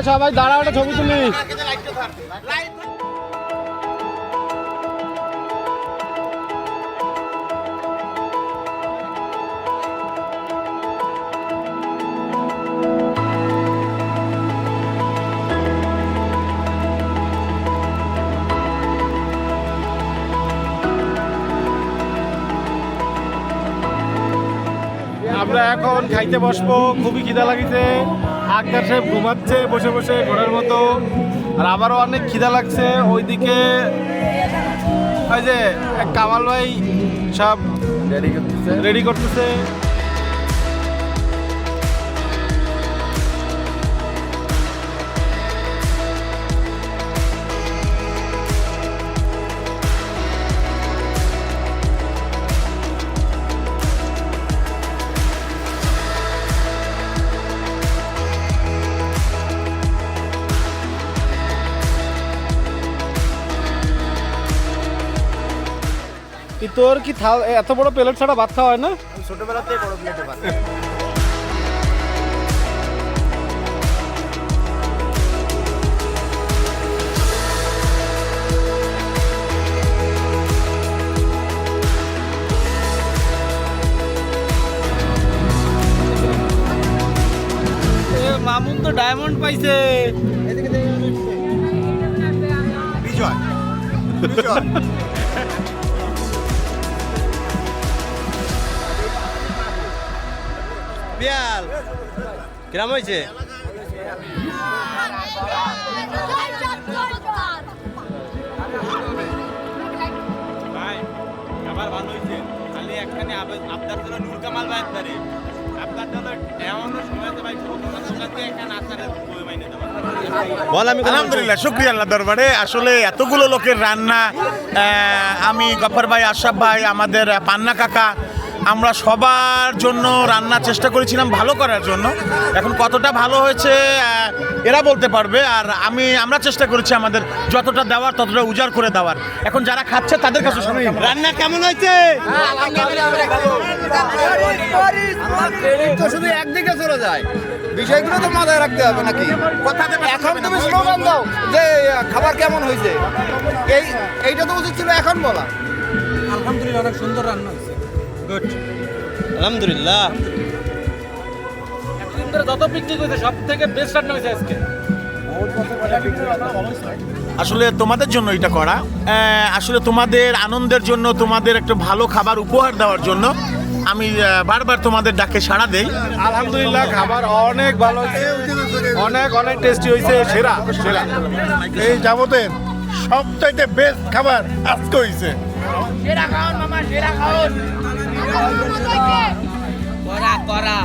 সবাই দাঁড়া, একটা ছবি তুলি। আমরা এখন খাইতে বসবো, খুবই খিদা লাগিছে। আক্তার সাহেব ঘুমাচ্ছে বসে বসে ঘোড়ার মতো, আর আমারও অনেক খিদা লাগছে। ওইদিকে ওই যে কামাল ভাই সব রেডি করতেছে। তোর কি এত বড় প্লেট ছাড়া ভাত খাওয়া হয় না? ছোটবেলাতেই বড় প্লেটে ভাত। মামুন তো ডায়মন্ড পাইছে। বিজয় বিজয় বিয়াল কিরম হয়েছে? ভাই খাবার ভালো হয়েছে খালি একখানে আপনার জন্য নূর কামাল ভাই ধরে আপনার জন্য এমনও সময় আছে ভাই ছোট দোকান থেকে এখানে আচারের বই মাইনে দেবো আলহামদুলিল্লাহ, শুকরিয়া আল্লাহ দরবারে। আসলে এতগুলো লোকের রান্না, আমি গফর ভাই, আশরাফ ভাই, আমাদের পান্না কাকা, আমরা সবার জন্য রান্নার চেষ্টা করেছিলাম ভালো করার জন্য। এখন কতটা ভালো হয়েছে এরা বলতে পারবে, আর আমরা চেষ্টা করেছি আমাদের যতটা দেওয়ার ততটা উজাড় করে দেওয়ার। এখন যারা খাচ্ছে তাদের কাছে শুনি রান্না কেমন হয়েছে। তো শুধু একদিকে চলে যায়, বিষয়গুলো তো মাথায় রাখতে হবে নাকি? এখন তুমি স্লোগান দাও যে খাবার কেমন হয়েছে, এইটা তো উচিত ছিল এখন বলা। আলহামদুলিল্লাহ, অনেক সুন্দর রান্না হয়েছে। গুড। আলহামদুলিল্লাহ এতদিন ধরে যত পিকনিক হয়েছে সব থেকে বেস্ট রান্না হয়েছে আজকে। আসলে তোমাদের জন্য এটা করা, আসলে তোমাদের আনন্দের জন্য, তোমাদের একটা ভালো খাবার উপহার দেওয়ার জন্য আমি বারবার তোমাদের ডাকে সাড়া দেই। আলহামদুলিল্লাহ খাবার অনেক ভালো হয়েছে, অনেক অনেক টেস্টি হয়েছে, সেরা সেরা। এই যাবতের সবচাইতে বেস্ট খাবার আজকে হয়েছে। করা